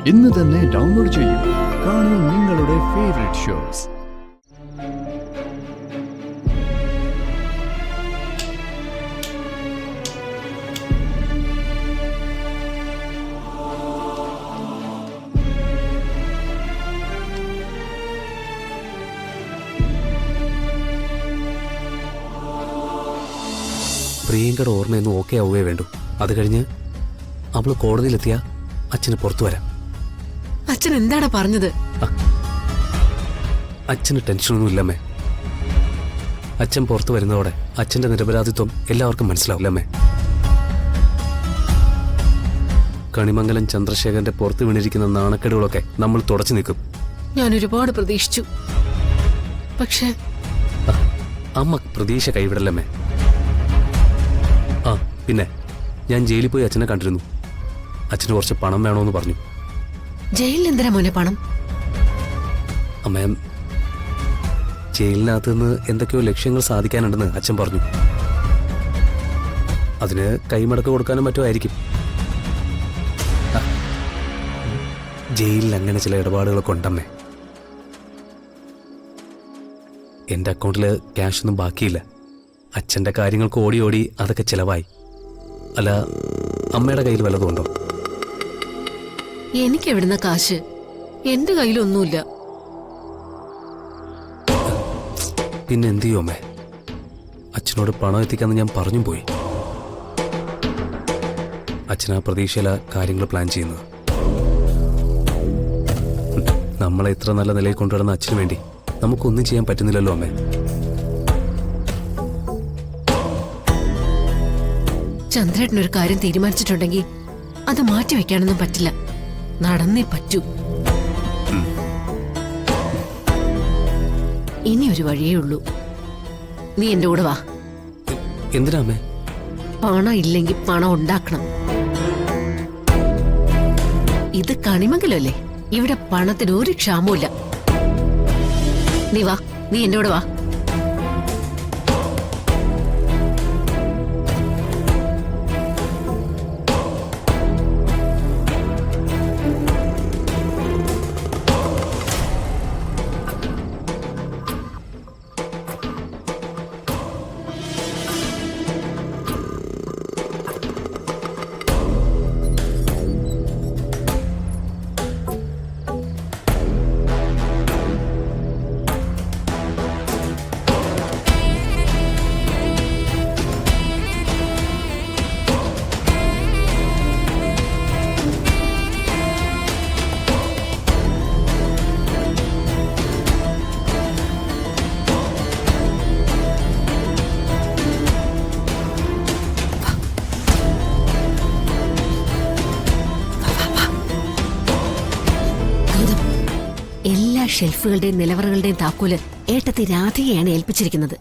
ഇന്ന് തന്നെ ഡൗൺലോഡ് ചെയ്യൂ. കാണൂ നിങ്ങളുടെ ഫേവറേറ്റ് ഷോസ്. പ്രിയങ്കയുടെ ഓർമ്മയൊന്നും ഓക്കെ ആവുകയേ വേണ്ടു. അത് കഴിഞ്ഞ് അവള് കോടതിയിലെത്തിയ അച്ഛന് പുറത്തു വരാം. അച്ഛൻ എന്താണ് പറഞ്ഞത്? അച്ഛന് ടെൻഷനൊന്നും ഇല്ലമ്മേ. അച്ഛൻ പുറത്തു വരുന്നതോടെ അച്ഛന്റെ നിരപരാധിത്വം എല്ലാവർക്കും മനസ്സിലാവില്ലമ്മേ. കണിമംഗലം ചന്ദ്രശേഖരന്റെ പുറത്തു വീണിരിക്കുന്ന നാണക്കേടുകളൊക്കെ നമ്മൾ തുടച്ചു നിൽക്കും. ഞാൻ ഒരുപാട് പ്രതീക്ഷിച്ചു, പക്ഷേ അമ്മ പ്രതീക്ഷ കൈവിടല്ലമ്മേ. ആ പിന്നെ ഞാൻ ജയിലിൽ പോയി അച്ഛനെ കണ്ടിരുന്നു. അച്ഛന് കുറച്ച് പണം വേണമെന്ന് പറഞ്ഞു. ജയിലിൽ എന്തിനാ മോനെ പണം? അമ്മ, ജയിലിനകത്ത് നിന്ന് എന്തൊക്കെയോ ലക്ഷ്യങ്ങൾ സാധിക്കാനുണ്ടെന്ന് അച്ഛൻ പറഞ്ഞു. അതിന് കൈമടക്ക് കൊടുക്കാനും മറ്റോ ആയിരിക്കും. ജയിലിൽ അങ്ങനെ ചില ഇടപാടുകളൊക്കെ ഉണ്ടമ്മേ. എൻ്റെ അക്കൗണ്ടിൽ ക്യാഷൊന്നും ബാക്കിയില്ല. അച്ഛൻ്റെ കാര്യങ്ങൾക്ക് ഓടി ഓടി അതൊക്കെ ചിലവായി. അല്ല, അമ്മയുടെ കയ്യിൽ വല്ലതും ഉണ്ടോ? എനിക്ക് എവിടുന്ന കാശ്? എന്റെ കയ്യിലൊന്നുമില്ല. പിന്നെ എന്ത് ചെയ്യും അമ്മേ? അച്ഛനോട് പണം എത്തിക്കാന്ന് ഞാൻ പറഞ്ഞും പോയി. അച്ഛനാ പ്രതീക്ഷയില കാര്യങ്ങൾ പ്ലാൻ ചെയ്യുന്നത്. നമ്മളെ ഇത്ര നല്ല നിലയിൽ കൊണ്ടുവരുന്ന അച്ഛന് വേണ്ടി നമുക്കൊന്നും ചെയ്യാൻ പറ്റുന്നില്ലല്ലോ അമ്മേ. ചന്ദ്രേട്ടനൊരു കാര്യം തീരുമാനിച്ചിട്ടുണ്ടെങ്കിൽ അത് മാറ്റിവെക്കാനൊന്നും പറ്റില്ല. നടന്നേ പറ്റൂ. ഇനി ഒരു വഴിയേ ഉള്ളൂ. നീ എന്റെ കൂടെ വാ. എന്തിനാ അമ്മേ? പണം ഇല്ലെങ്കിൽ പണം ഉണ്ടാക്കണം. ഇത് കണിമംഗലല്ലേ, ഇവിടെ പണത്തിന് ഒരു ക്ഷാമമില്ല. നീ വാ, നീ എന്റെ കൂടെ വാ. എല്ലാ ഷെൽഫുകളുടെയും നിലവറകളുടെയും താക്കോല് ഏട്ടത്തി രാധികയാണ് ഏൽപ്പിച്ചിരിക്കുന്നത്.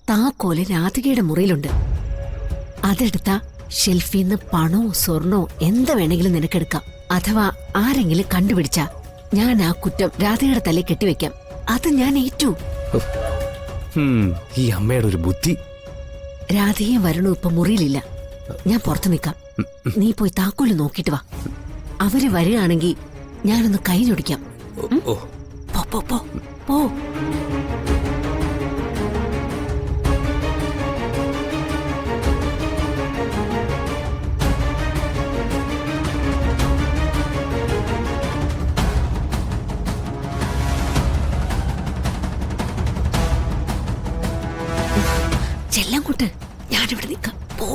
താക്കോല് രാധികയുടെ മുറിയിലുണ്ട്. അതെടുത്ത ഷെൽഫിൽ നിന്ന് പണോ സ്വർണോ എന്ത് വേണമെങ്കിലും നിനക്കെടുക്കാം. അഥവാ ആരെങ്കിലും കണ്ടുപിടിച്ചാ ഞാൻ ആ കുറ്റം രാധികയുടെ തലയിൽ കെട്ടിവെക്കാം. അത് ഞാൻ ഏറ്റു. ഈ അമ്മയുടെ ഒരു ബുദ്ധി. രാധികയും വരണു ഇപ്പൊ മുറിയിലില്ല. ഞാൻ പുറത്തു നിൽക്കാം. നീ പോയി താക്കോല് നോക്കിട്ട് വാ. അവര് വരികയാണെങ്കിൽ ഞാനൊന്ന് കൈ ഞൊടിക്കാം. പോ പോ പോ പോ. ചെല്ലാം കൂട്ട്, ഞാനിവിടെ നിൽക്കാം. പോ.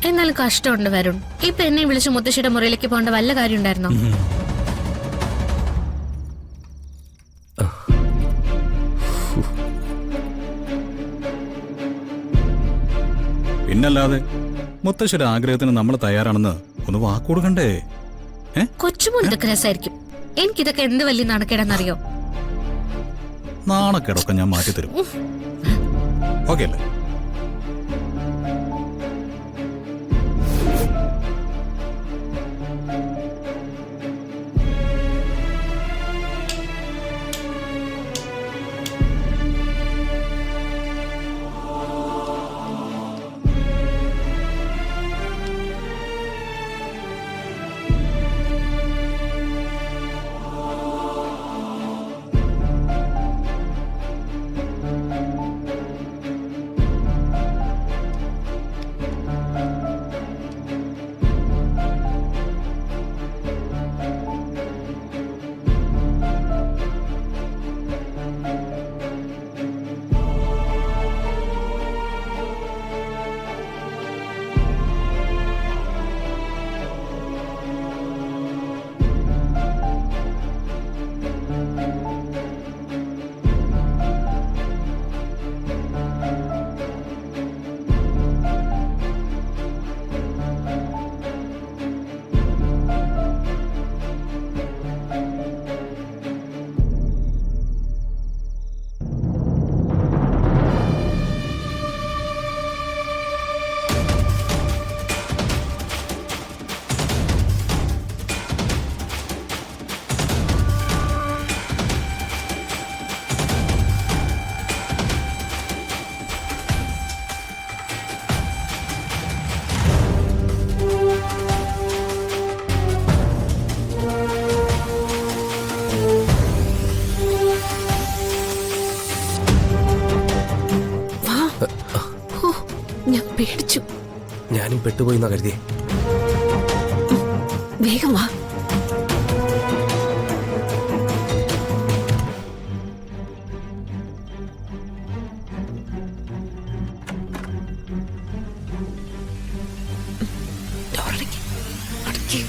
എന്നാലും കഷ്ടമുണ്ട് വരുൺ. ഇപ്പൊ എന്നെ വിളിച്ച് മുത്തശ്ശിയുടെ മുറിയിലേക്ക് പോകേണ്ട വല്ല കാര്യം ഉണ്ടായിരുന്നോ? പിന്നല്ലാതെ മുത്തശ്ശിയുടെ ആഗ്രഹത്തിന് നമ്മൾ തയ്യാറാണെന്ന് ഒന്ന് വാക്കുകൊടുക്കണ്ടേ? കൊച്ചുമോൻ ഇതൊക്കെ രസമായിരിക്കും. എനിക്കിതൊക്കെ എന്ത് വലിയ നാണക്കേടെന്നറിയോ? നാണക്കേടൊക്കെ ഞാൻ മാറ്റിത്തരും. ഓക്കെ അല്ലേ? ഞാൻ പേടിച്ചു. ഞാനും പെട്ടുപോയിന്നാ കരുതിയേ. വേഗം വാ. ഡോർ അടയ്ക്ക്.